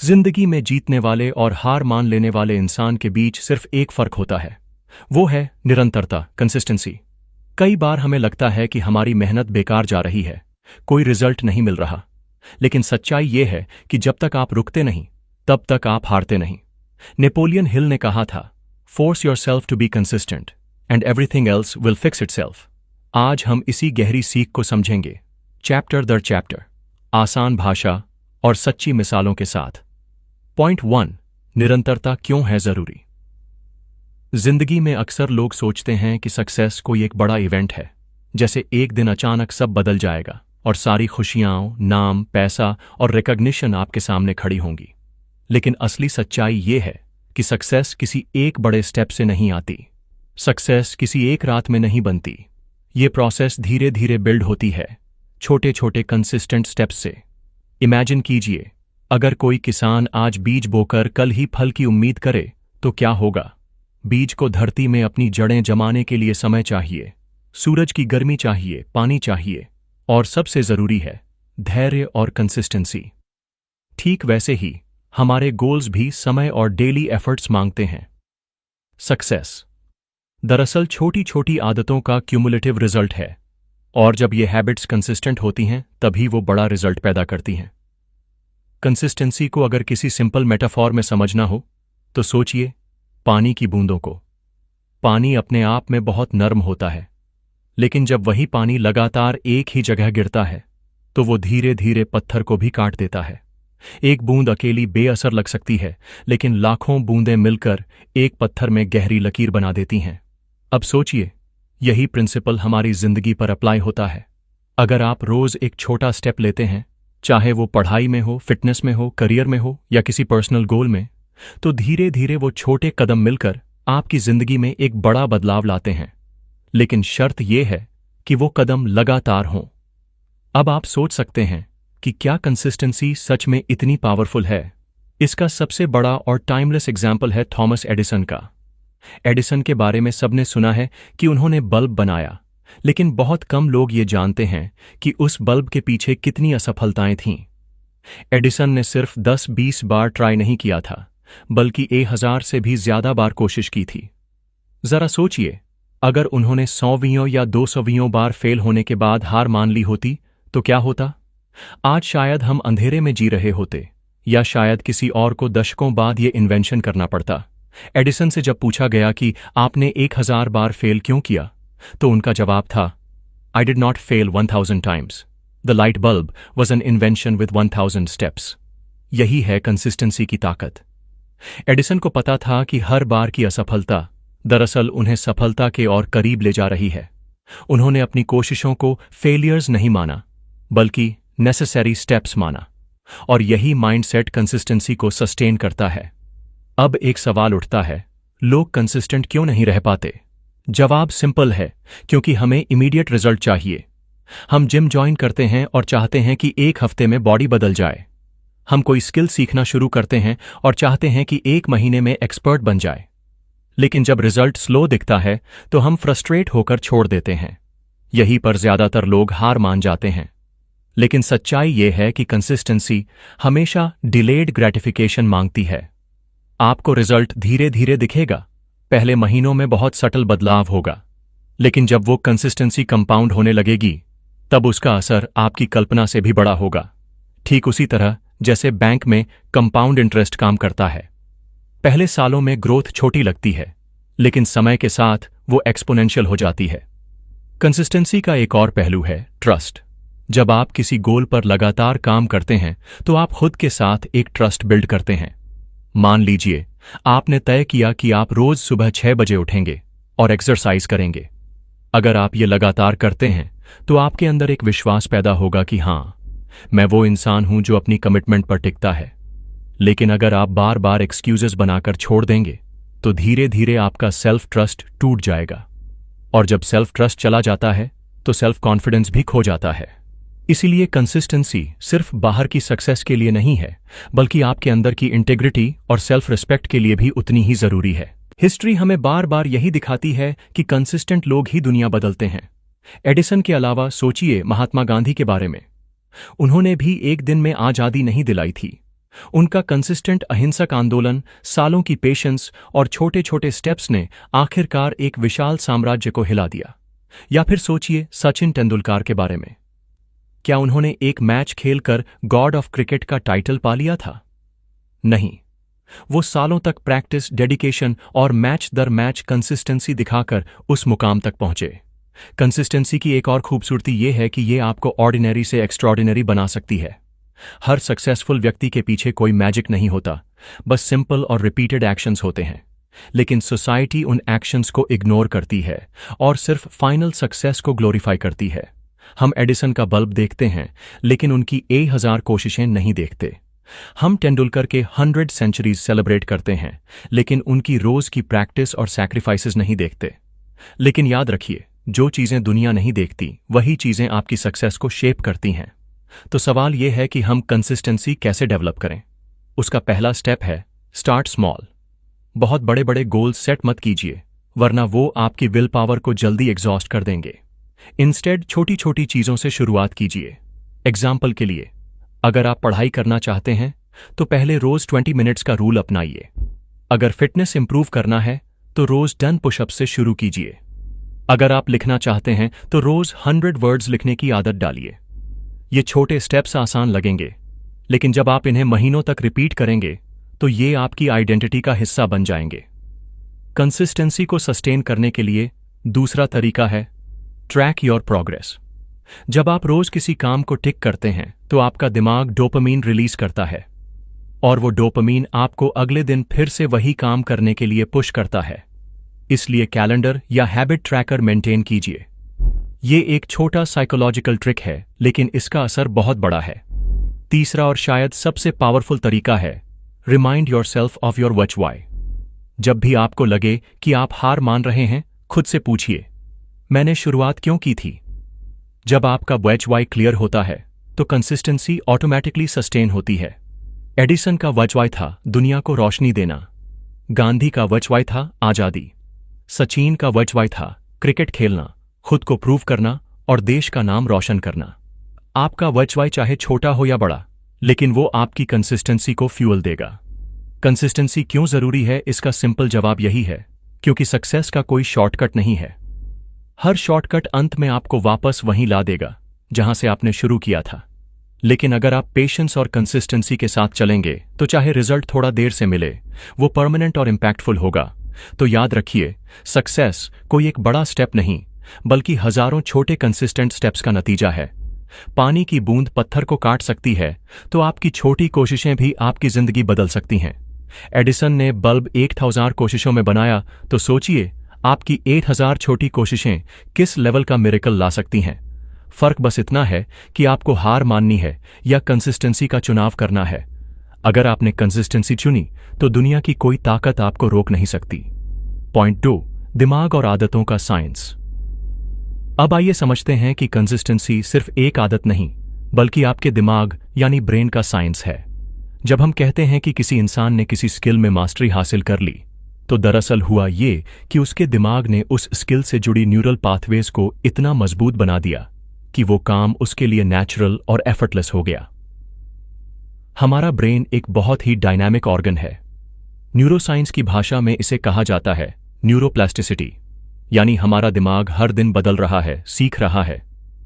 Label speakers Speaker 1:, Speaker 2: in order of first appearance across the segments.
Speaker 1: जिंदगी में जीतने वाले और हार मान लेने वाले इंसान के बीच सिर्फ एक फर्क होता है, वो है निरंतरता, कंसिस्टेंसी। कई बार हमें लगता है कि हमारी मेहनत बेकार जा रही है, कोई रिजल्ट नहीं मिल रहा, लेकिन सच्चाई ये है कि जब तक आप रुकते नहीं तब तक आप हारते नहीं। नेपोलियन हिल ने कहा था, force yourself to be consistent and everything else will fix itself. आज हम इसी गहरी सीख को समझेंगे, चैप्टर दर चैप्टर, आसान भाषा और सच्ची मिसालों के साथ। पॉइंट 1, निरंतरता क्यों है जरूरी। जिंदगी में अक्सर लोग सोचते हैं कि सक्सेस कोई एक बड़ा इवेंट है, जैसे एक दिन अचानक सब बदल जाएगा और सारी खुशियां, नाम, पैसा और रिकॉग्निशन आपके सामने खड़ी होंगी। लेकिन असली सच्चाई ये है कि सक्सेस किसी एक बड़े स्टेप से नहीं आती। सक्सेस किसी एक रात में नहीं बनती। ये प्रोसेस धीरे धीरे बिल्ड होती है, छोटे छोटे कंसिस्टेंट स्टेप्स से। इमेजिन कीजिए, अगर कोई किसान आज बीज बोकर कल ही फल की उम्मीद करे तो क्या होगा। बीज को धरती में अपनी जड़ें जमाने के लिए समय चाहिए, सूरज की गर्मी चाहिए, पानी चाहिए, और सबसे जरूरी है धैर्य और कंसिस्टेंसी। ठीक वैसे ही हमारे गोल्स भी समय और डेली एफर्ट्स मांगते हैं। सक्सेस दरअसल छोटी छोटी आदतों का क्यूमुलेटिव रिजल्ट है, और जब ये हैबिट्स कंसिस्टेंट होती हैं तभी वो बड़ा रिजल्ट पैदा करती हैं। कंसिस्टेंसी को अगर किसी सिंपल मेटाफॉर में समझना हो तो सोचिए पानी की बूंदों को। पानी अपने आप में बहुत नर्म होता है, लेकिन जब वही पानी लगातार एक ही जगह गिरता है तो वो धीरे धीरे पत्थर को भी काट देता है। एक बूंद अकेली बेअसर लग सकती है, लेकिन लाखों बूंदें मिलकर एक पत्थर में गहरी लकीर बना देती हैं। अब सोचिए, यही प्रिंसिपल हमारी जिंदगी पर अप्लाई होता है। अगर आप रोज एक छोटा स्टेप लेते हैं, चाहे वो पढ़ाई में हो, फिटनेस में हो, करियर में हो या किसी पर्सनल गोल में, तो धीरे धीरे वो छोटे कदम मिलकर आपकी जिंदगी में एक बड़ा बदलाव लाते हैं। लेकिन शर्त यह है कि वो कदम लगातार हों। अब आप सोच सकते हैं कि क्या कंसिस्टेंसी सच में इतनी पावरफुल है। इसका सबसे बड़ा और टाइमलेस एग्जाम्पल है थॉमस एडिसन का। एडिसन के बारे में सबने सुना है कि उन्होंने बल्ब बनाया, लेकिन बहुत कम लोग ये जानते हैं कि उस बल्ब के पीछे कितनी असफलताएं थीं। एडिसन ने सिर्फ 10-20 बार ट्राई नहीं किया था, बल्कि 1000 से भी ज्यादा बार कोशिश की थी। जरा सोचिए, अगर उन्होंने 100वीं या 200वीं बार फेल होने के बाद हार मान ली होती तो क्या होता। आज शायद हम अंधेरे में जी रहे होते, या शायद किसी और को दशकों बाद ये इन्वेंशन करना पड़ता। एडिसन से जब पूछा गया कि आपने 1000 बार फेल क्यों किया, तो उनका जवाब था, I did not fail 1000 times. The light bulb was an invention with 1000 steps. यही है कंसिस्टेंसी की ताकत। एडिसन को पता था कि हर बार की असफलता दरअसल उन्हें सफलता के और करीब ले जा रही है। उन्होंने अपनी कोशिशों को फेलियर्स नहीं माना, बल्कि नेसेसरी स्टेप्स माना, और यही माइंडसेट कंसिस्टेंसी को सस्टेन करता है। अब एक सवाल उठता है, लोग कंसिस्टेंट क्यों नहीं रह पाते? जवाब सिंपल है, क्योंकि हमें इमीडिएट रिजल्ट चाहिए। हम जिम ज्वाइन करते हैं और चाहते हैं कि एक हफ्ते में बॉडी बदल जाए। हम कोई स्किल सीखना शुरू करते हैं और चाहते हैं कि 1 महीने में एक्सपर्ट बन जाए। लेकिन जब रिजल्ट स्लो दिखता है तो हम फ्रस्ट्रेट होकर छोड़ देते हैं। यहीं पर ज्यादातर लोग हार मान जाते हैं। लेकिन सच्चाई यह है कि कंसिस्टेंसी हमेशा डिलेड ग्रेटिफिकेशन मांगती है। आपको रिजल्ट धीरे धीरे दिखेगा, पहले महीनों में बहुत सटल बदलाव होगा, लेकिन जब वो कंसिस्टेंसी कंपाउंड होने लगेगी तब उसका असर आपकी कल्पना से भी बड़ा होगा। ठीक उसी तरह जैसे बैंक में कंपाउंड इंटरेस्ट काम करता है। पहले सालों में ग्रोथ छोटी लगती है, लेकिन समय के साथ वो एक्सपोनेंशियल हो जाती है। कंसिस्टेंसी का एक और पहलू है ट्रस्ट। जब आप किसी गोल पर लगातार काम करते हैं तो आप खुद के साथ एक ट्रस्ट बिल्ड करते हैं। मान लीजिए आपने तय किया कि आप रोज सुबह 6 बजे उठेंगे और एक्सरसाइज करेंगे। अगर आप ये लगातार करते हैं तो आपके अंदर एक विश्वास पैदा होगा कि हां, मैं वो इंसान हूं जो अपनी कमिटमेंट पर टिकता है। लेकिन अगर आप बार बार एक्सक्यूजेस बनाकर छोड़ देंगे तो धीरे धीरे आपका सेल्फ ट्रस्ट टूट जाएगा, और जब सेल्फ ट्रस्ट चला जाता है तो सेल्फ कॉन्फिडेंस भी खो जाता है। इसीलिए कंसिस्टेंसी सिर्फ बाहर की सक्सेस के लिए नहीं है, बल्कि आपके अंदर की इंटेग्रिटी और सेल्फ रिस्पेक्ट के लिए भी उतनी ही जरूरी है। हिस्ट्री हमें बार बार यही दिखाती है कि कंसिस्टेंट लोग ही दुनिया बदलते हैं। एडिसन के अलावा सोचिए महात्मा गांधी के बारे में। उन्होंने भी एक दिन में आजादी नहीं दिलाई थी। उनका कंसिस्टेंट अहिंसक आंदोलन, सालों की पेशेंस और छोटे छोटे स्टेप्स ने आखिरकार एक विशाल साम्राज्य को हिला दिया। या फिर सोचिए सचिन तेंदुलकर के बारे में। क्या उन्होंने एक मैच खेलकर गॉड ऑफ क्रिकेट का टाइटल पा लिया था? नहीं। वो सालों तक प्रैक्टिस, डेडिकेशन और मैच दर मैच कंसिस्टेंसी दिखाकर उस मुकाम तक पहुंचे। कंसिस्टेंसी की एक और खूबसूरती ये है कि ये आपको ऑर्डिनरी से एक्स्ट्राऑर्डिनरी बना सकती है। हर सक्सेसफुल व्यक्ति के पीछे कोई मैजिक नहीं होता, बस सिंपल और रिपीटेड एक्शंस होते हैं। लेकिन सोसाइटी उन एक्शंस को इग्नोर करती है और सिर्फ फाइनल सक्सेस को ग्लोरीफाई करती है। हम एडिसन का बल्ब देखते हैं, लेकिन उनकी 1000 कोशिशें नहीं देखते। हम तेंदुलकर के 100 सेंचुरीज सेलिब्रेट करते हैं, लेकिन उनकी रोज की प्रैक्टिस और सैक्रिफाइसेस नहीं देखते। लेकिन याद रखिए, जो चीजें दुनिया नहीं देखती, वही चीजें आपकी सक्सेस को शेप करती हैं। तो सवाल यह है कि हम कंसिस्टेंसी कैसे डेवलप करें। उसका पहला स्टेप है स्टार्ट स्मॉल। बहुत बड़े बड़े गोल्स सेट मत कीजिए, वरना वो आपकी विल पावर को जल्दी एग्जॉस्ट कर देंगे। इंस्टेड छोटी छोटी चीजों से शुरुआत कीजिए। एग्जाम्पल के लिए, अगर आप पढ़ाई करना चाहते हैं तो पहले रोज 20 मिनट्स का रूल अपनाइए। अगर फिटनेस इंप्रूव करना है तो रोज 10 पुशअप से शुरू कीजिए। अगर आप लिखना चाहते हैं तो रोज 100 वर्ड्स लिखने की आदत डालिए। ये छोटे स्टेप्स आसान लगेंगे, लेकिन जब आप इन्हें महीनों तक रिपीट करेंगे तो ये आपकी आइडेंटिटी का हिस्सा बन जाएंगे। कंसिस्टेंसी को सस्टेन करने के लिए दूसरा तरीका है ट्रैक योर प्रोग्रेस। जब आप रोज किसी काम को टिक करते हैं तो आपका दिमाग डोपामीन रिलीज करता है, और वो डोपामीन आपको अगले दिन फिर से वही काम करने के लिए पुश करता है। इसलिए कैलेंडर या हैबिट ट्रैकर मेंटेन कीजिए। ये एक छोटा साइकोलॉजिकल ट्रिक है, लेकिन इसका असर बहुत बड़ा है। तीसरा और शायद सबसे पावरफुल तरीका है remind yourself of your what why. जब भी आपको लगे कि आप हार मान रहे हैं, खुद से पूछिए, मैंने शुरुआत क्यों की थी? जब आपका व्हाट व्हाई क्लियर होता है तो कंसिस्टेंसी ऑटोमेटिकली सस्टेन होती है। एडिसन का व्हाट व्हाई था दुनिया को रोशनी देना। गांधी का व्हाट व्हाई था आजादी। सचिन का व्हाट व्हाई था क्रिकेट खेलना, खुद को प्रूव करना और देश का नाम रोशन करना। आपका व्हाट व्हाई चाहे छोटा हो या बड़ा, लेकिन वो आपकी कंसिस्टेंसी को फ्यूल देगा। कंसिस्टेंसी क्यों जरूरी है, इसका सिंपल जवाब यही है, क्योंकि सक्सेस का कोई शॉर्टकट नहीं है। हर शॉर्टकट अंत में आपको वापस वहीं ला देगा जहां से आपने शुरू किया था। लेकिन अगर आप पेशेंस और कंसिस्टेंसी के साथ चलेंगे तो चाहे रिजल्ट थोड़ा देर से मिले, वो परमानेंट और इम्पैक्टफुल होगा। तो याद रखिए, सक्सेस कोई एक बड़ा स्टेप नहीं, बल्कि हजारों छोटे कंसिस्टेंट स्टेप्स का नतीजा है। पानी की बूंद पत्थर को काट सकती है, तो आपकी छोटी कोशिशें भी आपकी जिंदगी बदल सकती हैं। एडिसन ने बल्ब 1000 कोशिशों में बनाया, तो सोचिए आपकी 8000 छोटी कोशिशें किस लेवल का मिरेकल ला सकती हैं। फर्क बस इतना है कि आपको हार माननी है या कंसिस्टेंसी का चुनाव करना है। अगर आपने कंसिस्टेंसी चुनी तो दुनिया की कोई ताकत आपको रोक नहीं सकती। पॉइंट 2, दिमाग और आदतों का साइंस। अब आइए समझते हैं कि कंसिस्टेंसी सिर्फ एक आदत नहीं, बल्कि आपके दिमाग यानी ब्रेन का साइंस है। जब हम कहते हैं कि किसी इंसान ने किसी स्किल में मास्टरी हासिल कर ली, तो दरअसल हुआ ये कि उसके दिमाग ने उस स्किल से जुड़ी न्यूरल पाथवेज को इतना मजबूत बना दिया कि वो काम उसके लिए नेचुरल और एफर्टलेस हो गया। हमारा ब्रेन एक बहुत ही डायनामिक ऑर्गन है। न्यूरोसाइंस की भाषा में इसे कहा जाता है न्यूरोप्लास्टिसिटी, यानी हमारा दिमाग हर दिन बदल रहा है, सीख रहा है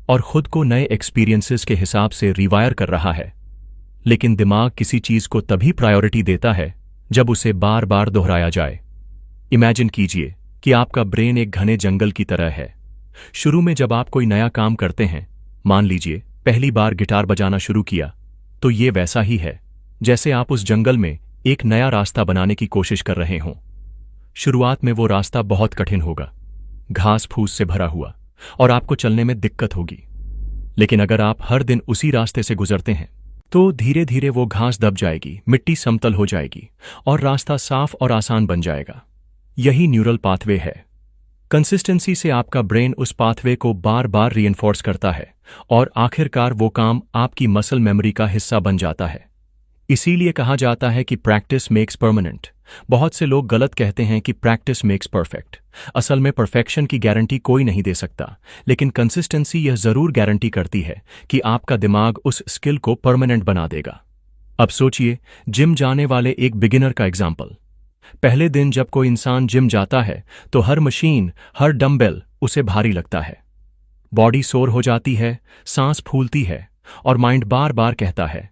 Speaker 1: और खुद को नए एक्सपीरियंसेस के हिसाब से रिवायर कर रहा है। लेकिन दिमाग किसी चीज को तभी प्रायोरिटी देता है जब उसे बार बार दोहराया जाए। इमेजिन कीजिए कि आपका ब्रेन एक घने जंगल की तरह है। शुरू में जब आप कोई नया काम करते हैं, मान लीजिए पहली बार गिटार बजाना शुरू किया, तो ये वैसा ही है जैसे आप उस जंगल में एक नया रास्ता बनाने की कोशिश कर रहे हों। शुरुआत में वो रास्ता बहुत कठिन होगा, घास फूस से भरा हुआ, और आपको चलने में दिक्कत होगी। लेकिन अगर आप हर दिन उसी रास्ते से गुजरते हैं तो धीरे धीरे वो घास दब जाएगी, मिट्टी समतल हो जाएगी और रास्ता साफ और आसान बन जाएगा। यही न्यूरल पाथवे है। कंसिस्टेंसी से आपका ब्रेन उस पाथवे को बार बार रीइंफोर्स करता है और आखिरकार वो काम आपकी मसल मेमोरी का हिस्सा बन जाता है। इसीलिए कहा जाता है कि प्रैक्टिस मेक्स परमानेंट। बहुत से लोग गलत कहते हैं कि प्रैक्टिस मेक्स परफेक्ट। असल में परफेक्शन की गारंटी कोई नहीं दे सकता, लेकिन कंसिस्टेंसी यह जरूर गारंटी करती है कि आपका दिमाग उस स्किल को परमानेंट बना देगा। अब सोचिए जिम जाने वाले एक बिगिनर का एग्जाम्पल। पहले दिन जब कोई इंसान जिम जाता है तो हर मशीन, हर डंबेल उसे भारी लगता है। बॉडी सोर हो जाती है, सांस फूलती है और माइंड बार बार कहता है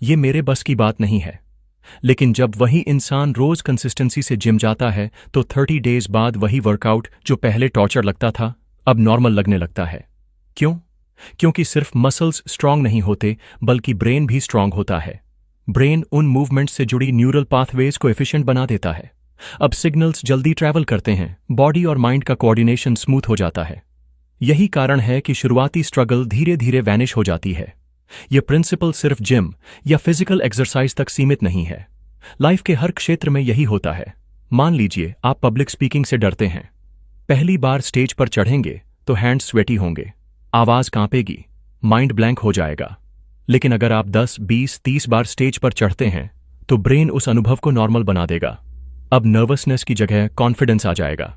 Speaker 1: ये मेरे बस की बात नहीं है। लेकिन जब वही इंसान रोज कंसिस्टेंसी से जिम जाता है तो 30 डेज बाद वही वर्कआउट जो पहले टॉर्चर लगता था अब नॉर्मल लगने लगता है। क्यों? क्योंकि सिर्फ मसल्स स्ट्रांग नहीं होते बल्कि ब्रेन भी स्ट्रांग होता है। ब्रेन उन मूवमेंट्स से जुड़ी न्यूरल पाथवेज को एफिशिएंट बना देता है। अब सिग्नल्स जल्दी ट्रैवल करते हैं, बॉडी और माइंड का कोऑर्डिनेशन स्मूथ हो जाता है। यही कारण है कि शुरुआती स्ट्रगल धीरे धीरे वैनिश हो जाती है। यह प्रिंसिपल सिर्फ जिम या फिजिकल एक्सरसाइज तक सीमित नहीं है, लाइफ के हर क्षेत्र में यही होता है। मान लीजिए आप पब्लिक स्पीकिंग से डरते हैं। पहली बार स्टेज पर चढ़ेंगे तो हैंड्स स्वेटी होंगे, आवाज कांपेगी, माइंड ब्लैंक हो जाएगा। लेकिन अगर आप 10, 20, 30 बार स्टेज पर चढ़ते हैं तो ब्रेन उस अनुभव को नॉर्मल बना देगा। अब नर्वसनेस की जगह कॉन्फिडेंस आ जाएगा।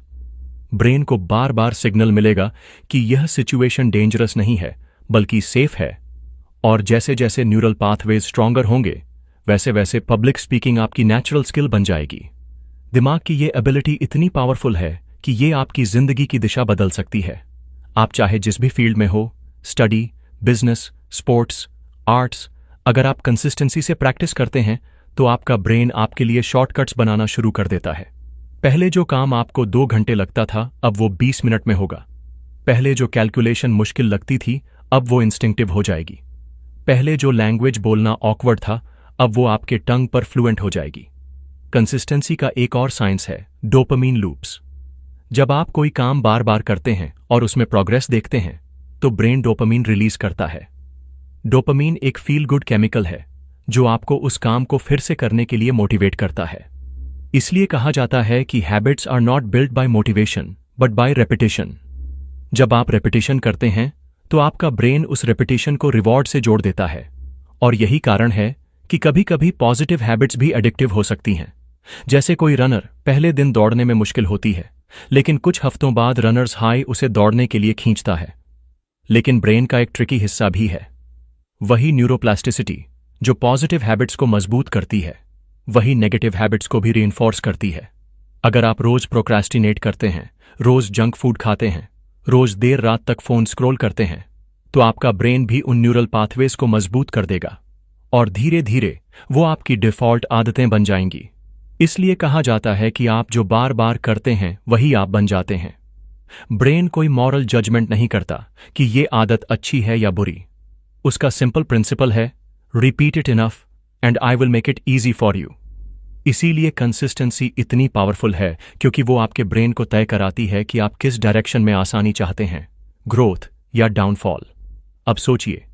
Speaker 1: ब्रेन को बार बार सिग्नल मिलेगा कि यह सिचुएशन डेंजरस नहीं है बल्कि सेफ है। और जैसे जैसे न्यूरल पाथवेज स्ट्रॉन्गर होंगे वैसे वैसे पब्लिक स्पीकिंग आपकी नेचुरल स्किल बन जाएगी। दिमाग की ये एबिलिटी इतनी पावरफुल है कि ये आपकी जिंदगी की दिशा बदल सकती है। आप चाहे जिस भी फील्ड में हो, स्टडी, बिजनेस, स्पोर्ट्स, आर्ट्स, अगर आप कंसिस्टेंसी से प्रैक्टिस करते हैं तो आपका ब्रेन आपके लिए शॉर्टकट्स बनाना शुरू कर देता है। पहले जो काम आपको 2 घंटे लगता था अब वो 20 मिनट में होगा। पहले जो कैलकुलेशन मुश्किल लगती थी अब वो इंस्टिंक्टिव हो जाएगी। पहले जो लैंग्वेज बोलना ऑकवर्ड था अब वो आपके टंग पर फ्लुएंट हो जाएगी। कंसिस्टेंसी का एक और साइंस है डोपामीन लूप्स। जब आप कोई काम बार बार करते हैं और उसमें प्रोग्रेस देखते हैं तो ब्रेन डोपामीन रिलीज करता है। डोपामीन एक फील गुड केमिकल है जो आपको उस काम को फिर से करने के लिए मोटिवेट करता है। इसलिए कहा जाता है कि habits are not built by motivation but by repetition. जब आप रेपिटेशन करते हैं तो आपका ब्रेन उस रेपिटेशन को रिवॉर्ड से जोड़ देता है। और यही कारण है कि कभी कभी पॉजिटिव हैबिट्स भी एडिक्टिव हो सकती हैं। जैसे कोई रनर पहले दिन दौड़ने में मुश्किल होती है लेकिन कुछ हफ्तों बाद रनर्स हाई उसे दौड़ने के लिए खींचता है। लेकिन ब्रेन का एक ट्रिकी हिस्सा भी है, वही न्यूरोप्लास्टिसिटी जो पॉजिटिव हैबिट्स को मजबूत करती है वही नेगेटिव हैबिट्स को भी रीइंफोर्स करती है। अगर आप रोज प्रोक्रेस्टिनेट करते हैं, रोज जंक फूड खाते हैं, रोज देर रात तक फोन स्क्रॉल करते हैं तो आपका ब्रेन भी उन न्यूरल पाथवेज को मजबूत कर देगा और धीरे धीरे वो आपकी डिफॉल्ट आदतें बन जाएंगी। इसलिए कहा जाता है कि आप जो बार बार करते हैं वही आप बन जाते हैं। ब्रेन कोई मॉरल जजमेंट नहीं करता कि ये आदत अच्छी है या बुरी। उसका सिंपल प्रिंसिपल है repeat it enough and I will make it easy for you. इसीलिए कंसिस्टेंसी इतनी पावरफुल है क्योंकि वो आपके ब्रेन को तय कराती है कि आप किस डायरेक्शन में आसानी चाहते हैं, ग्रोथ या डाउनफॉल। अब सोचिए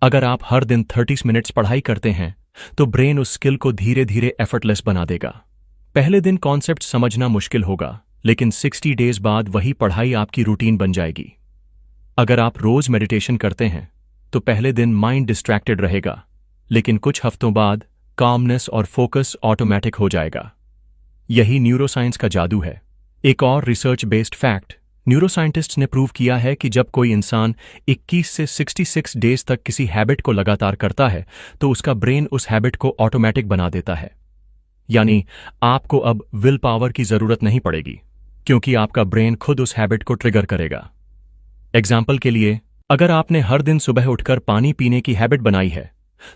Speaker 1: अगर आप हर दिन 30 मिनट्स पढ़ाई करते हैं तो ब्रेन उस स्किल को धीरे धीरे एफर्टलेस बना देगा। पहले दिन कॉन्सेप्ट समझना मुश्किल होगा लेकिन 60 डेज बाद वही पढ़ाई आपकी रूटीन बन जाएगी। अगर आप रोज मेडिटेशन करते हैं तो पहले दिन माइंड डिस्ट्रैक्टेड रहेगा लेकिन कुछ हफ्तों बाद कामनेस और फोकस ऑटोमेटिक हो जाएगा। यही न्यूरोसाइंस का जादू है। एक और रिसर्च बेस्ड फैक्ट, न्यूरोसाइंटिस्ट्स ने प्रूव किया है कि जब कोई इंसान 21 से 66 डेज तक किसी हैबिट को लगातार करता है तो उसका ब्रेन उस हैबिट को ऑटोमेटिक बना देता है। यानी आपको अब विल पावर की जरूरत नहीं पड़ेगी क्योंकि आपका ब्रेन खुद उस हैबिट को ट्रिगर करेगा। एग्जाम्पल के लिए अगर आपने हर दिन सुबह उठकर पानी पीने की हैबिट बनाई है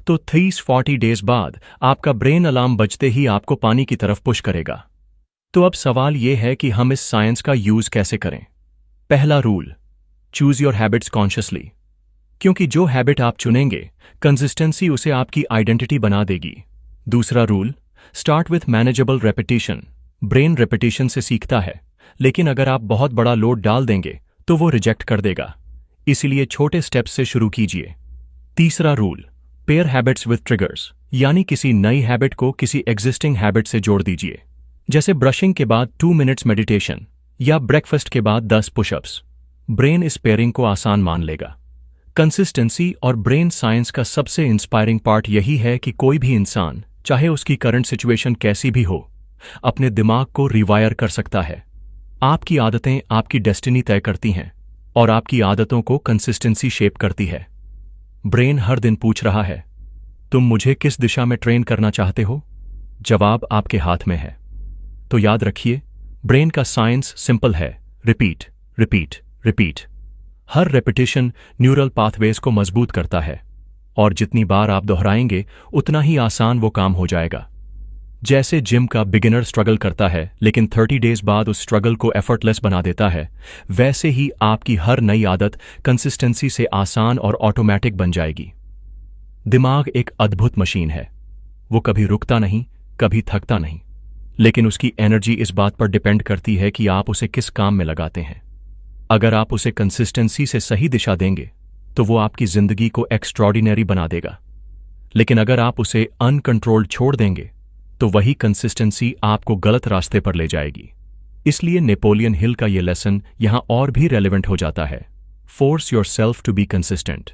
Speaker 1: तो 30-40 डेज बाद आपका ब्रेन अलार्म बजते ही आपको पानी की तरफ पुश करेगा। तो अब सवाल यह है कि हम इस साइंस का यूज कैसे करें। पहला rule, choose your habits consciously. क्योंकि जो हैबिट आप चुनेंगे कंसिस्टेंसी उसे आपकी आइडेंटिटी बना देगी। दूसरा rule, start with manageable repetition. Brain repetition से सीखता है लेकिन अगर आप बहुत बड़ा लोड डाल देंगे तो वो रिजेक्ट कर देगा। इसलिए छोटे स्टेप्स से शुरू कीजिए। तीसरा rule, pair habits with triggers, यानी किसी नई हैबिट को किसी एग्जिस्टिंग हैबिट से जोड़ दीजिए। जैसे ब्रशिंग के बाद 2 मिनट्स मेडिटेशन या ब्रेकफास्ट के बाद 10 पुशअप्स। ब्रेन इस पेयरिंग को आसान मान लेगा। कंसिस्टेंसी और ब्रेन साइंस का सबसे इंस्पायरिंग पार्ट यही है कि कोई भी इंसान, चाहे उसकी करंट सिचुएशन कैसी भी हो, अपने दिमाग को रिवायर कर सकता है। आपकी आदतें आपकी डेस्टिनी तय करती हैं और आपकी आदतों को कंसिस्टेंसी शेप करती है। ब्रेन हर दिन पूछ रहा है तुम मुझे किस दिशा में ट्रेन करना चाहते हो? जवाब आपके हाथ में है। तो याद रखिए, ब्रेन का साइंस सिंपल है। Repeat, repeat, repeat. हर रेपिटेशन न्यूरल पाथवेज को मजबूत करता है, और जितनी बार आप दोहराएंगे उतना ही आसान वो काम हो जाएगा। जैसे जिम का बिगिनर स्ट्रगल करता है लेकिन 30 डेज बाद उस स्ट्रगल को एफर्टलेस बना देता है, वैसे ही आपकी हर नई आदत कंसिस्टेंसी से आसान और ऑटोमेटिक बन जाएगी। दिमाग एक अद्भुत मशीन है। वो कभी रुकता नहीं, कभी थकता नहीं, लेकिन उसकी एनर्जी इस बात पर डिपेंड करती है कि आप उसे किस काम में लगाते हैं। अगर आप उसे कंसिस्टेंसी से सही दिशा देंगे तो वो आपकी जिंदगी को एक्स्ट्रॉर्डिनरी बना देगा, लेकिन अगर आप उसे अनकंट्रोल्ड छोड़ देंगे तो वही कंसिस्टेंसी आपको गलत रास्ते पर ले जाएगी। इसलिए नेपोलियन हिल का यह लेसन यहां और भी रेलेवेंट हो जाता है। Force yourself to be consistent,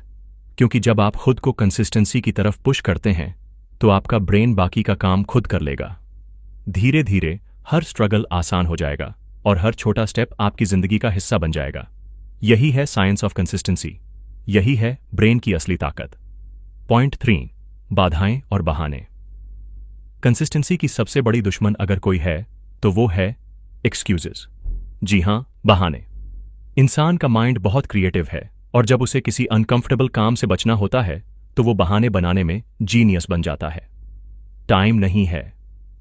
Speaker 1: क्योंकि जब आप खुद को कंसिस्टेंसी की तरफ पुश करते हैं तो आपका ब्रेन बाकी का काम खुद कर लेगा। धीरे धीरे हर स्ट्रगल आसान हो जाएगा और हर छोटा स्टेप आपकी जिंदगी का हिस्सा बन जाएगा। यही है साइंस ऑफ कंसिस्टेंसी, यही है ब्रेन की असली ताकत। पॉइंट 3, बाधाएं और बहाने। कंसिस्टेंसी की सबसे बड़ी दुश्मन अगर कोई है तो वो है एक्सक्यूजेस। जी हां, बहाने। इंसान का माइंड बहुत क्रिएटिव है, और जब उसे किसी अनकंफर्टेबल काम से बचना होता है तो वो बहाने बनाने में जीनियस बन जाता है। टाइम नहीं है,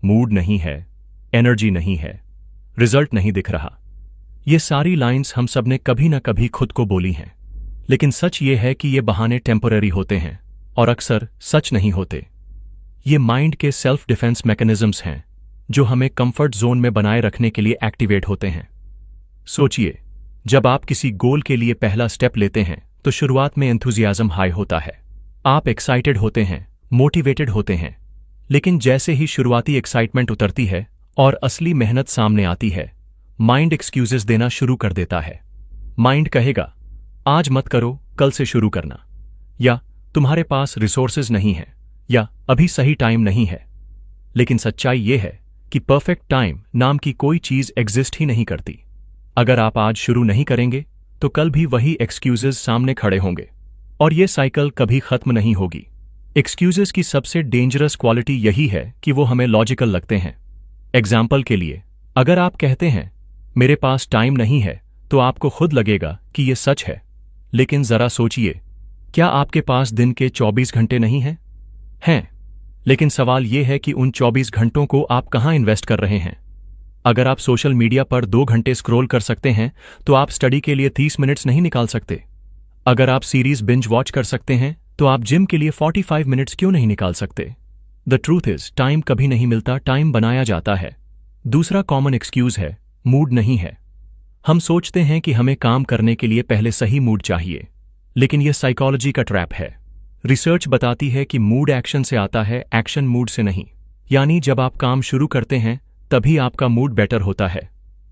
Speaker 1: मूड नहीं है, एनर्जी नहीं है, रिजल्ट नहीं दिख रहा। ये सारी लाइंस हम सब ने कभी ना कभी खुद को बोली हैं, लेकिन सच ये है कि ये बहाने टेम्पररी होते हैं और अक्सर सच नहीं होते। ये माइंड के सेल्फ डिफेंस मैकेनिज्म्स हैं जो हमें कंफर्ट जोन में बनाए रखने के लिए एक्टिवेट होते हैं। सोचिए, जब आप किसी गोल के लिए पहला स्टेप लेते हैं तो शुरुआत में एंथुजियाज्म हाई होता है। आप एक्साइटेड होते हैं, मोटिवेटेड होते हैं, लेकिन जैसे ही शुरुआती एक्साइटमेंट उतरती है और असली मेहनत सामने आती है, माइंड एक्सक्यूजेस देना शुरू कर देता है। माइंड कहेगा, आज मत करो, कल से शुरू करना, या तुम्हारे पास रिसोर्सेज नहीं है, या अभी सही टाइम नहीं है। लेकिन सच्चाई यह है कि परफेक्ट टाइम नाम की कोई चीज एग्जिस्ट ही नहीं करती। अगर आप आज शुरू नहीं करेंगे तो कल भी वही एक्सक्यूजेस सामने खड़े होंगे, और ये साइकिल कभी खत्म नहीं होगी। एक्सक्यूजेस की सबसे डेंजरस क्वालिटी यही है कि वो हमें लॉजिकल लगते हैं। एग्जाम्पल के लिए, अगर आप कहते हैं मेरे पास टाइम नहीं है, तो आपको खुद लगेगा कि ये सच है। लेकिन जरा सोचिए, क्या आपके पास दिन के 24 घंटे नहीं हैं? हैं, लेकिन सवाल यह है कि उन 24 घंटों को आप कहां इन्वेस्ट कर रहे हैं? अगर आप सोशल मीडिया पर 2 घंटे स्क्रॉल कर सकते हैं तो आप स्टडी के लिए 30 मिनट्स नहीं निकाल सकते। अगर आप सीरीज बिंज वॉच कर सकते हैं तो आप जिम के लिए 45 मिनट्स क्यों नहीं निकाल सकते? द ट्रूथ इज, टाइम कभी नहीं मिलता, टाइम बनाया जाता है। दूसरा कॉमन एक्सक्यूज है, मूड नहीं है। हम सोचते हैं कि हमें काम करने के लिए पहले सही मूड चाहिए, लेकिन यह साइकोलॉजी का ट्रैप है। रिसर्च बताती है कि मूड एक्शन से आता है, एक्शन मूड से नहीं। यानी जब आप काम शुरू करते हैं तभी आपका मूड बेटर होता है।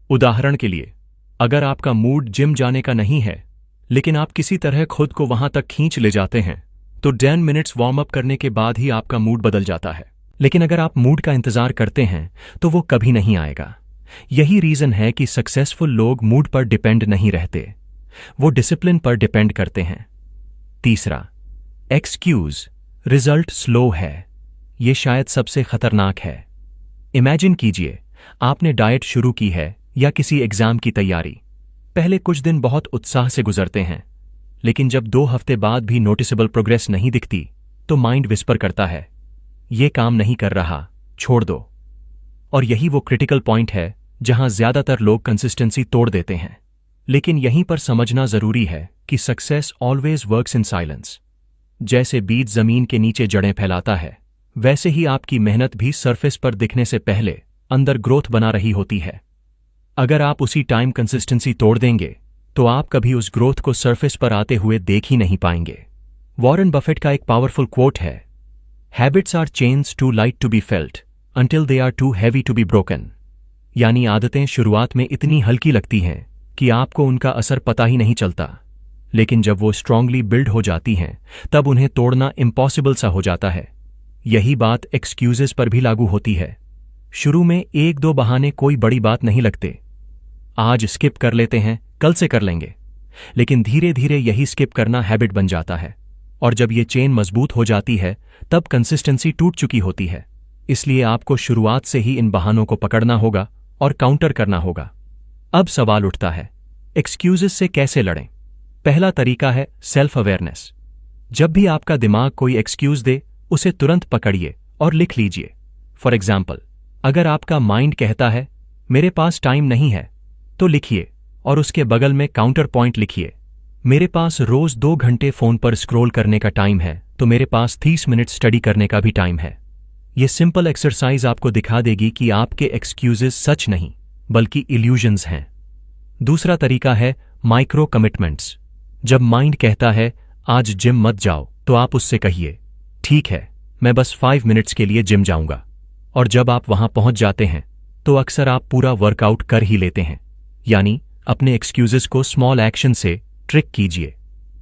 Speaker 1: उदाहरण के लिए, अगर आपका मूड जिम जाने का नहीं है, लेकिन आप किसी तरह खुद को वहां तक खींच ले जाते हैं, तो 10 मिनट्स वार्म अप करने के बाद ही आपका मूड बदल जाता है। लेकिन अगर आप मूड का इंतजार करते हैं तो वो कभी नहीं आएगा। यही रीजन है कि सक्सेसफुल लोग मूड पर डिपेंड नहीं रहते, वो डिसिप्लिन पर डिपेंड करते हैं। तीसरा, एक्सक्यूज, रिजल्ट स्लो है। ये शायद सबसे खतरनाक है। इमेजिन कीजिए, आपने डाइट शुरू की है या किसी एग्जाम की तैयारी। पहले कुछ दिन बहुत उत्साह से गुजरते हैं, लेकिन जब 2 हफ्ते बाद भी नोटिसेबल प्रोग्रेस नहीं दिखती तो माइंड विस्पर करता है, ये काम नहीं कर रहा, छोड़ दो। और यही वो क्रिटिकल पॉइंट है जहां ज्यादातर लोग कंसिस्टेंसी तोड़ देते हैं। लेकिन यहीं पर समझना जरूरी है कि success always works in silence. जैसे बीज जमीन के नीचे जड़ें फैलाता है, वैसे ही आपकी मेहनत भी सरफेस पर दिखने से पहले अंदर ग्रोथ बना रही होती है। अगर आप उसी टाइम कंसिस्टेंसी तोड़ देंगे तो आप कभी उस ग्रोथ को सरफेस पर आते हुए देख ही नहीं पाएंगे। वॉरेन बफेट का एक पावरफुल कोट है, habits are chains too light to be felt until they are too heavy to be broken. यानी आदतें शुरुआत में इतनी हल्की लगती हैं कि आपको उनका असर पता ही नहीं चलता, लेकिन जब वो स्ट्रांगली बिल्ड हो जाती हैं तब उन्हें तोड़ना इम्पॉसिबल सा हो जाता है। यही बात एक्सक्यूजेस पर भी लागू होती है। शुरू में 1-2 बहाने कोई बड़ी बात नहीं लगते, आज स्किप कर लेते हैं, कल से कर लेंगे। लेकिन धीरे धीरे यही स्किप करना हैबिट बन जाता है, और जब ये चेन मजबूत हो जाती है तब कंसिस्टेंसी टूट चुकी होती है। इसलिए आपको शुरुआत से ही इन बहानों को पकड़ना होगा और काउंटर करना होगा। अब सवाल उठता है, एक्सक्यूजेस से कैसे लड़ें? पहला तरीका है सेल्फ अवेयरनेस। जब भी आपका दिमाग कोई एक्सक्यूज दे, उसे तुरंत पकड़िए और लिख लीजिए। फॉर एग्जाम्पल, अगर आपका माइंड कहता है मेरे पास टाइम नहीं है, तो लिखिए और उसके बगल में काउंटर पॉइंट लिखिए। मेरे पास रोज 2 घंटे फोन पर स्क्रॉल करने का टाइम है, तो मेरे पास 30 मिनट स्टडी करने का भी टाइम है। ये सिंपल एक्सरसाइज आपको दिखा देगी कि आपके एक्सक्यूजेस सच नहीं बल्कि इल्यूजन्स हैं। दूसरा तरीका है माइक्रो कमिटमेंट्स। जब माइंड कहता है आज जिम मत जाओ, तो आप उससे कहिए ठीक है, मैं बस 5 मिनट्स के लिए जिम जाऊंगा। और जब आप वहां पहुंच जाते हैं तो अक्सर आप पूरा वर्कआउट कर ही लेते हैं। यानी अपने एक्सक्यूजेस को स्मॉल एक्शन से ट्रिक कीजिए।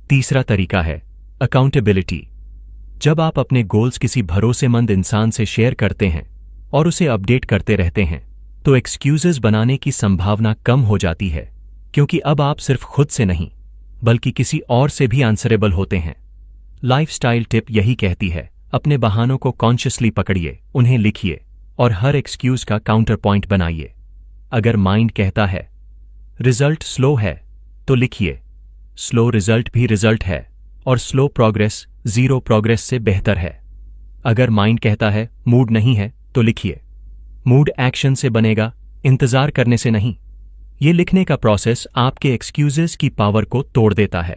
Speaker 1: तीसरा तरीका है अकाउंटेबिलिटी। जब आप अपने गोल्स किसी भरोसेमंद इंसान से शेयर करते हैं और उसे अपडेट करते रहते हैं, तो एक्सक्यूजेस बनाने की संभावना कम हो जाती है, क्योंकि अब आप सिर्फ खुद से नहीं बल्कि किसी और से भी आंसरेबल होते हैं। लाइफस्टाइल टिप यही कहती है, अपने बहानों को कॉन्शियसली पकड़िए, उन्हें लिखिए और हर एक्सक्यूज का काउंटर पॉइंट बनाइए। अगर माइंड कहता है रिजल्ट स्लो है, तो लिखिए स्लो रिजल्ट भी रिजल्ट है और स्लो प्रोग्रेस जीरो प्रोग्रेस से बेहतर है। अगर माइंड कहता है मूड नहीं है, तो लिखिए मूड एक्शन से बनेगा, इंतजार करने से नहीं। ये लिखने का प्रोसेस आपके एक्सक्यूजेस की पावर को तोड़ देता है।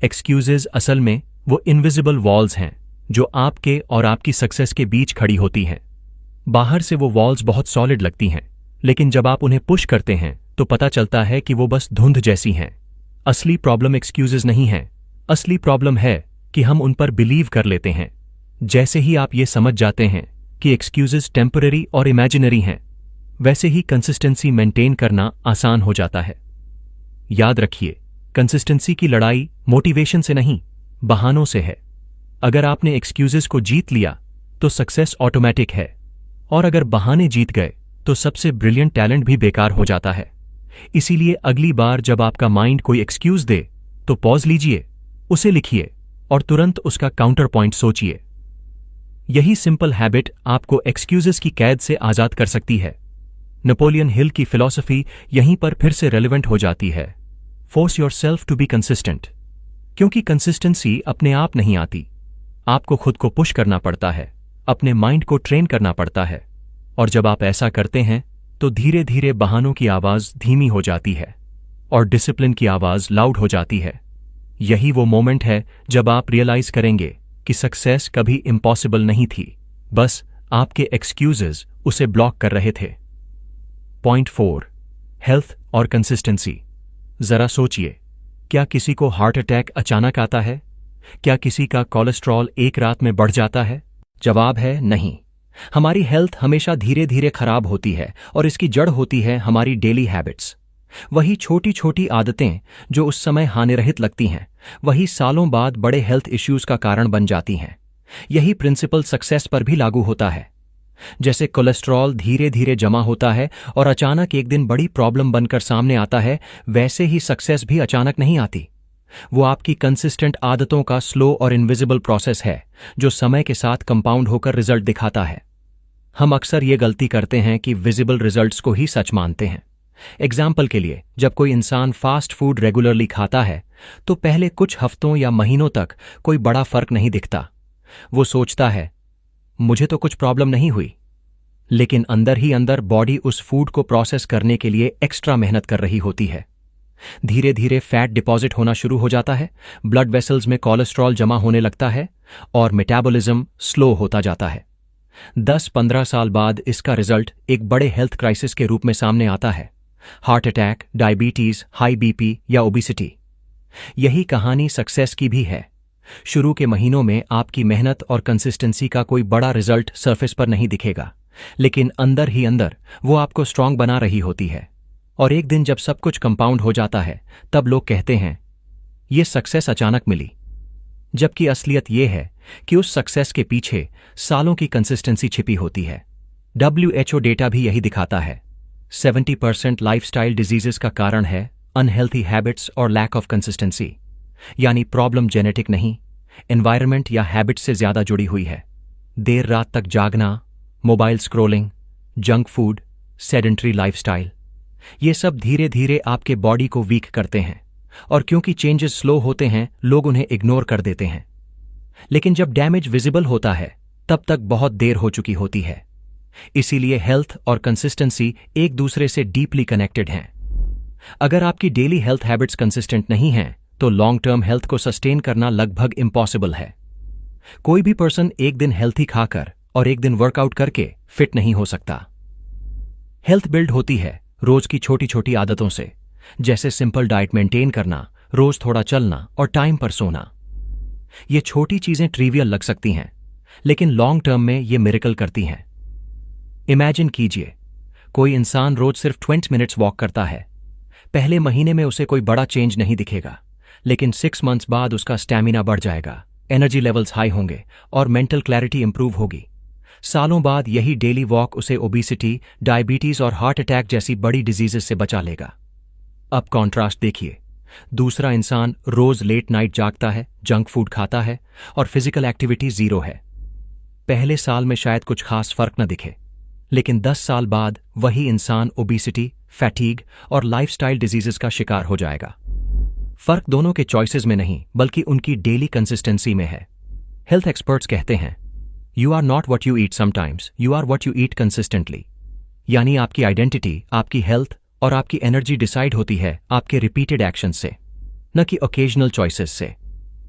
Speaker 1: एक्सक्यूजेस असल में वो इनविजिबल वॉल्स हैं जो आपके और आपकी सक्सेस के बीच खड़ी होती हैं। बाहर से वो वॉल्स बहुत सॉलिड लगती हैं, लेकिन जब आप उन्हें पुश करते हैं तो पता चलता है कि वो बस धुंध जैसी हैं। असली प्रॉब्लम एक्सक्यूजेस नहीं है, असली प्रॉब्लम है कि हम उन पर बिलीव कर लेते हैं। जैसे ही आप ये समझ जाते हैं कि एक्सक्यूजेस टेम्पररी और इमेजिनरी हैं, वैसे ही कंसिस्टेंसी मेंटेन करना आसान हो जाता है। याद रखिए, कंसिस्टेंसी की लड़ाई मोटिवेशन से नहीं, बहानों से है। अगर आपने एक्सक्यूजेस को जीत लिया तो सक्सेस ऑटोमेटिक है, और अगर बहाने जीत गए तो सबसे ब्रिलियंट टैलेंट भी बेकार हो जाता है। इसीलिए अगली बार जब आपका माइंड कोई एक्सक्यूज दे, तो पॉज लीजिए, उसे लिखिए और तुरंत उसका काउंटर पॉइंट सोचिए। यही सिंपल हैबिट आपको एक्सक्यूजेस की कैद से आजाद कर सकती है। नेपोलियन हिल की फिलॉसफी यहीं पर फिर से रेलेवेंट हो जाती है, force yourself to be consistent. क्योंकि कंसिस्टेंसी अपने आप नहीं आती, आपको खुद को पुश करना पड़ता है, अपने माइंड को ट्रेन करना पड़ता है। और जब आप ऐसा करते हैं तो धीरे धीरे बहानों की आवाज धीमी हो जाती है और डिसिप्लिन की आवाज लाउड हो जाती है। यही वो मोमेंट है जब आप रियलाइज करेंगे कि सक्सेस कभी इम्पॉसिबल नहीं थी, बस आपके एक्सक्यूजेस उसे ब्लॉक कर रहे थे। पॉइंट 4, हेल्थ और कंसिस्टेंसी। जरा सोचिए, क्या किसी को हार्ट अटैक अचानक आता है? क्या किसी का कोलेस्ट्रॉल एक रात में बढ़ जाता है? जवाब है नहीं। हमारी हेल्थ हमेशा धीरे धीरे खराब होती है और इसकी जड़ होती है हमारी डेली हैबिट्स। वही छोटी छोटी आदतें जो उस समय हानिरहित लगती हैं, वही सालों बाद बड़े हेल्थ इश्यूज का कारण बन जाती हैं। यही प्रिंसिपल सक्सेस पर भी लागू होता है। जैसे कोलेस्ट्रॉल धीरे धीरे जमा होता है और अचानक एक दिन बड़ी प्रॉब्लम बनकर सामने आता है, वैसे ही सक्सेस भी अचानक नहीं आती। वो आपकी कंसिस्टेंट आदतों का स्लो और इनविजिबल प्रोसेस है जो समय के साथ कंपाउंड होकर रिजल्ट दिखाता है। हम अक्सर ये गलती करते हैं कि विजिबल रिजल्ट्स को ही सच मानते हैं। एग्जाम्पल के लिए, जब कोई इंसान फास्ट फूड रेगुलरली खाता है तो पहले कुछ हफ्तों या महीनों तक कोई बड़ा फर्क नहीं दिखता। वो सोचता है मुझे तो कुछ प्रॉब्लम नहीं हुई, लेकिन अंदर ही अंदर बॉडी उस फूड को प्रोसेस करने के लिए एक्स्ट्रा मेहनत कर रही होती है। धीरे धीरे फैट डिपॉजिट होना शुरू हो जाता है, ब्लड वेसल्स में कोलेस्ट्रॉल जमा होने लगता है और मेटाबॉलिज्म स्लो होता जाता है। 10-15 साल बाद इसका रिजल्ट एक बड़े हेल्थ क्राइसिस के रूप में सामने आता है, heart attack, diabetes, high BP या ओबेसिटी। यही कहानी सक्सेस की भी है। शुरू के महीनों में आपकी मेहनत और कंसिस्टेंसी का कोई बड़ा रिजल्ट सरफेस पर नहीं दिखेगा, लेकिन अंदर ही अंदर वो आपको स्ट्रांग बना रही होती है। और एक दिन जब सब कुछ कंपाउंड हो जाता है, तब लोग कहते हैं ये सक्सेस अचानक मिली। जबकि असलियत ये है कि उस सक्सेस के पीछे सालों की कंसिस्टेंसी छिपी होती है। WHO डेटा भी यही दिखाता है। 70% लाइफस्टाइल डिजीजेस का कारण है अनहेल्थी हैबिट्स और लैक ऑफ कंसिस्टेंसी। यानी प्रॉब्लम जेनेटिक नहीं, एनवायरनमेंट या हैबिट से ज्यादा जुड़ी हुई है। देर रात तक जागना, mobile scrolling, junk food, sedentary lifestyle, ये सब धीरे धीरे आपके बॉडी को वीक करते हैं, और क्योंकि चेंजेस स्लो होते हैं लोग उन्हें इग्नोर कर देते हैं। लेकिन जब डैमेज विजिबल होता है तब तक बहुत देर हो चुकी होती है। इसीलिए हेल्थ और कंसिस्टेंसी एक दूसरे से डीपली कनेक्टेड हैं। अगर आपकी डेली हेल्थ हैबिट्स कंसिस्टेंट नहीं हैं तो लॉन्ग टर्म हेल्थ को सस्टेन करना लगभग इम्पॉसिबल है। कोई भी पर्सन एक दिन हेल्थी खाकर और एक दिन वर्कआउट करके फिट नहीं हो सकता। हेल्थ बिल्ड होती है रोज की छोटी छोटी आदतों से, जैसे सिंपल डाइट मेंटेन करना, रोज थोड़ा चलना और टाइम पर सोना। ये छोटी चीजें ट्रिवियल लग सकती हैं, लेकिन लॉन्ग टर्म में ये मिरेकल करती हैं। इमेजिन कीजिए, कोई इंसान रोज सिर्फ 20 मिनट्स वॉक करता है। पहले महीने में उसे कोई बड़ा चेंज नहीं दिखेगा, लेकिन 6 मंथ्स बाद उसका स्टैमिना बढ़ जाएगा, एनर्जी लेवल्स हाई होंगे और मेंटल क्लैरिटी इंप्रूव होगी। सालों बाद यही डेली वॉक उसे ओबेसिटी, डायबिटीज और हार्ट अटैक जैसी बड़ी डिजीजेस से बचा लेगा। अब कॉन्ट्रास्ट देखिए, दूसरा इंसान रोज लेट नाइट जागता है, जंक फूड खाता है और फिजिकल एक्टिविटी जीरो है। पहले साल में शायद कुछ खास फर्क न दिखे, लेकिन 10 साल बाद वही इंसान ओबेसिटी, फैटीग और लाइफस्टाइल डिजीजेस का शिकार हो जाएगा। फर्क दोनों के चॉइसेस में नहीं बल्कि उनकी डेली कंसिस्टेंसी में है। हेल्थ एक्सपर्ट्स कहते हैं, you are not what you eat sometimes, you are what you eat consistently. यानी आपकी आइडेंटिटी, आपकी हेल्थ और आपकी एनर्जी डिसाइड होती है आपके रिपीटेड एक्शन से, न कि ओकेजनल चॉइसेस से।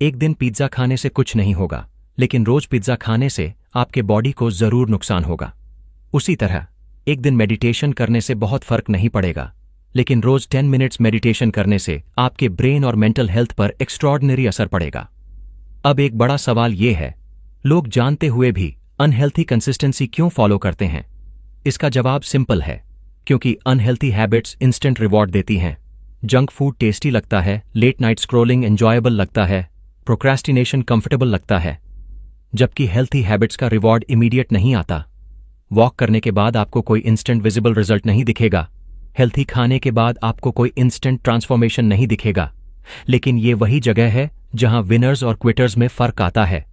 Speaker 1: एक दिन पिज्जा खाने से कुछ नहीं होगा, लेकिन रोज पिज्जा खाने से आपके बॉडी को जरूर नुकसान होगा। उसी तरह एक दिन मेडिटेशन करने से बहुत फर्क नहीं पड़ेगा, लेकिन रोज 10 मिनट्स मेडिटेशन करने से आपके ब्रेन और मेंटल हेल्थ पर एक्स्ट्रॉर्डिनरी असर पड़ेगा। अब एक बड़ा सवाल यह है, लोग जानते हुए भी अनहेल्थी कंसिस्टेंसी क्यों फॉलो करते हैं? इसका जवाब सिंपल है, क्योंकि अनहेल्थी हैबिट्स इंस्टेंट रिवॉर्ड देती हैं। जंक फूड टेस्टी लगता है, लेट नाइट स्क्रोलिंग एंजॉयबल लगता है, प्रोक्रेस्टिनेशन कंफर्टेबल लगता है, जबकि हेल्थी हैबिट्स का रिवॉर्ड इमीडिएट नहीं आता। वॉक करने के बाद आपको कोई इंस्टेंट विजिबल रिजल्ट नहीं दिखेगा, हेल्थी खाने के बाद आपको कोई इंस्टेंट ट्रांसफॉर्मेशन नहीं दिखेगा। लेकिन ये वही जगह है जहां विनर्स और क्विटर्स में फर्क आता है।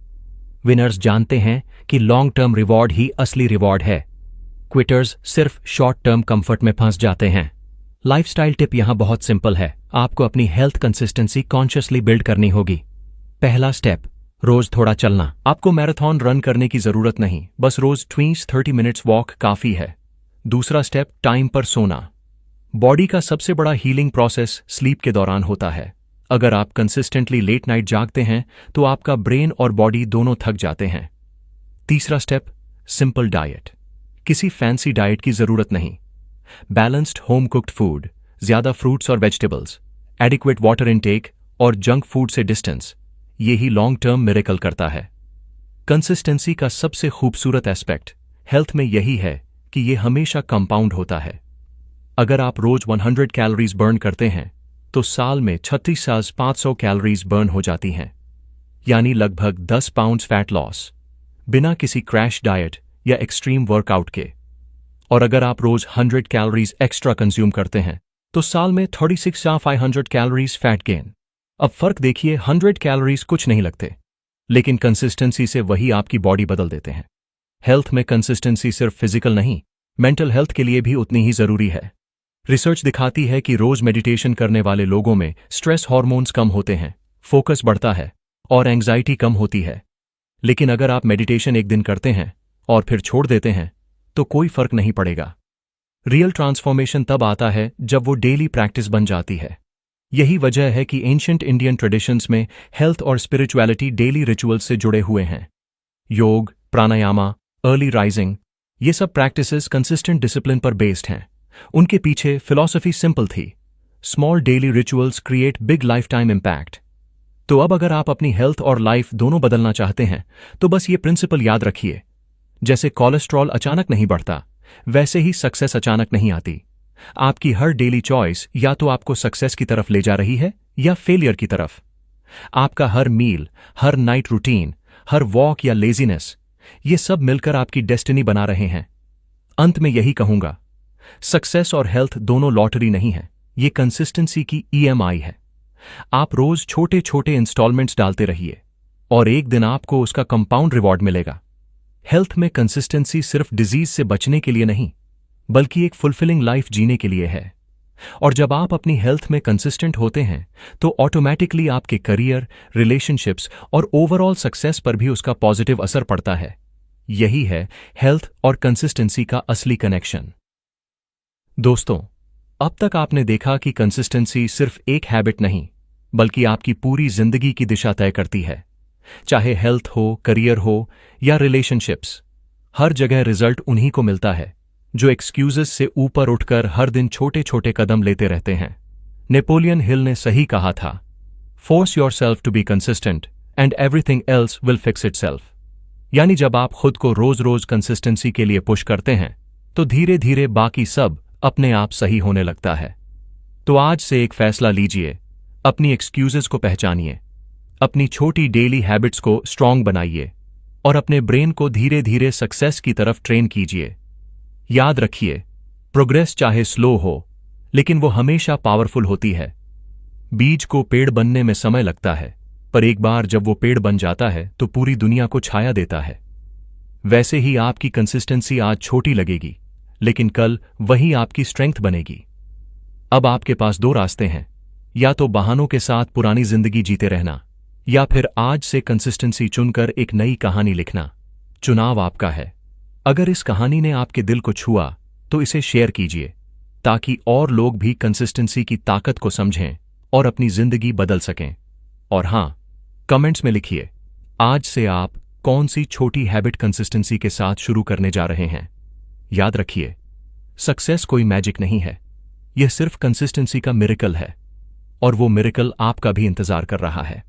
Speaker 1: विनर्स जानते हैं कि लॉन्ग टर्म रिवॉर्ड ही असली रिवॉर्ड है, क्विटर्स सिर्फ शॉर्ट टर्म कंफर्ट में फंस जाते हैं। लाइफस्टाइल टिप यहां बहुत सिंपल है, आपको अपनी हेल्थ कंसिस्टेंसी कॉन्शियसली बिल्ड करनी होगी। पहला स्टेप, रोज थोड़ा चलना। आपको मैराथन रन करने की जरूरत नहीं, बस रोज 20-30 मिनट्स वॉक काफी है। दूसरा स्टेप, टाइम पर सोना। बॉडी का सबसे बड़ा हीलिंग प्रोसेस स्लीप के दौरान होता है। अगर आप कंसिस्टेंटली लेट नाइट जागते हैं तो आपका ब्रेन और बॉडी दोनों थक जाते हैं। तीसरा स्टेप, सिंपल डाइट। किसी फैंसी डाइट की जरूरत नहीं, बैलेंस्ड होम कुक्ड फूड, ज्यादा फ्रूट्स और वेजिटेबल्स, एडिक्वेट वाटर इनटेक और जंक फूड से डिस्टेंस, ये ही लॉन्ग टर्म मिरेकल करता है। कंसिस्टेंसी का सबसे खूबसूरत एस्पेक्ट हेल्थ में यही है कि ये हमेशा कंपाउंड होता है। अगर आप रोज 100 कैलोरीज बर्न करते हैं तो साल में 36,500 कैलोरीज बर्न हो जाती हैं, यानी लगभग 10 पाउंड्स फैट लॉस, बिना किसी क्रैश डाइट या एक्सट्रीम वर्कआउट के। और अगर आप रोज 100 कैलोरीज एक्स्ट्रा कंज्यूम करते हैं तो साल में 36,500 कैलोरीज फैट गेन। अब फर्क देखिए, 100 कैलोरीज कुछ नहीं लगते, लेकिन कंसिस्टेंसी से वही आपकी बॉडी बदल देते हैं। हेल्थ में कंसिस्टेंसी सिर्फ फिजिकल नहीं, मेंटल हेल्थ के लिए भी उतनी ही जरूरी है। रिसर्च दिखाती है कि रोज मेडिटेशन करने वाले लोगों में स्ट्रेस हार्मोन्स कम होते हैं, फोकस बढ़ता है और एंग्जाइटी कम होती है। लेकिन अगर आप मेडिटेशन एक दिन करते हैं और फिर छोड़ देते हैं तो कोई फर्क नहीं पड़ेगा। रियल ट्रांसफॉर्मेशन तब आता है जब वो डेली प्रैक्टिस बन जाती है। यही वजह है कि एंशिएंट इंडियन ट्रेडिशंस में हेल्थ और स्पिरिचुअलिटी डेली रिचुअल्स से जुड़े हुए हैं। योग, प्राणायामा, अर्ली राइजिंग, ये सब प्रैक्टिसेस कंसिस्टेंट डिसिप्लिन पर बेस्ड हैं। उनके पीछे फिलॉसफी सिंपल थी, small daily rituals create big life time impact. तो अब अगर आप अपनी हेल्थ और लाइफ दोनों बदलना चाहते हैं तो बस ये प्रिंसिपल याद रखिए, जैसे कोलेस्ट्रॉल अचानक नहीं बढ़ता, वैसे ही सक्सेस अचानक नहीं आती। आपकी हर डेली चॉइस या तो आपको सक्सेस की तरफ ले जा रही है या फेलियर की तरफ। आपका हर मील, हर नाइट रूटीन, हर वॉक या लेजीनेस, ये सब मिलकर आपकी डेस्टिनी बना रहे हैं। अंत में यही कहूंगा, सक्सेस और हेल्थ दोनों लॉटरी नहीं है, ये कंसिस्टेंसी की EMI है। आप रोज छोटे छोटे इंस्टॉलमेंट्स डालते रहिए, और एक दिन आपको उसका कंपाउंड रिवॉर्ड मिलेगा। हेल्थ में कंसिस्टेंसी सिर्फ डिजीज से बचने के लिए नहीं, बल्कि एक फुलफिलिंग लाइफ जीने के लिए है। और जब आप अपनी हेल्थ में कंसिस्टेंट होते हैं तो ऑटोमेटिकली आपके करियर, रिलेशनशिप्स और ओवरऑल सक्सेस पर भी उसका पॉजिटिव असर पड़ता है। यही है हेल्थ और कंसिस्टेंसी का असली कनेक्शन। दोस्तों, अब तक आपने देखा कि कंसिस्टेंसी सिर्फ एक हैबिट नहीं, बल्कि आपकी पूरी जिंदगी की दिशा तय करती है। चाहे हेल्थ हो, करियर हो या रिलेशनशिप्स, हर जगह रिजल्ट उन्हीं को मिलता है जो एक्सक्यूजेस से ऊपर उठकर हर दिन छोटे छोटे कदम लेते रहते हैं। नेपोलियन हिल ने सही कहा था, force yourself to be consistent and everything else will fix itself. यानी जब आप खुद को रोज रोज कंसिस्टेंसी के लिए पुश करते हैं तो धीरे धीरे बाकी सब अपने आप सही होने लगता है। तो आज से एक फैसला लीजिए, अपनी एक्सक्यूजेस को पहचानिए, अपनी छोटी डेली हैबिट्स को स्ट्रांग बनाइए और अपने ब्रेन को धीरे धीरे सक्सेस की तरफ ट्रेन कीजिए। याद रखिए, प्रोग्रेस चाहे स्लो हो, लेकिन वो हमेशा पावरफुल होती है। बीज को पेड़ बनने में समय लगता है, पर एक बार जब वो पेड़ बन जाता है तो पूरी दुनिया को छाया देता है। वैसे ही आपकी कंसिस्टेंसी आज छोटी लगेगी, लेकिन कल वही आपकी स्ट्रेंथ बनेगी। अब आपके पास दो रास्ते हैं, या तो बहानों के साथ पुरानी जिंदगी जीते रहना, या फिर आज से कंसिस्टेंसी चुनकर एक नई कहानी लिखना। चुनाव आपका है। अगर इस कहानी ने आपके दिल को छुआ तो इसे शेयर कीजिए, ताकि और लोग भी कंसिस्टेंसी की ताकत को समझें और अपनी जिंदगी बदल सकें। और हां, कमेंट्स में लिखिए, आज से आप कौन सी छोटी हैबिट कंसिस्टेंसी के साथ शुरू करने जा रहे हैं। याद रखिए, सक्सेस कोई मैजिक नहीं है, यह सिर्फ कंसिस्टेंसी का मिरेकल है, और वो मिरेकल आपका भी इंतजार कर रहा है।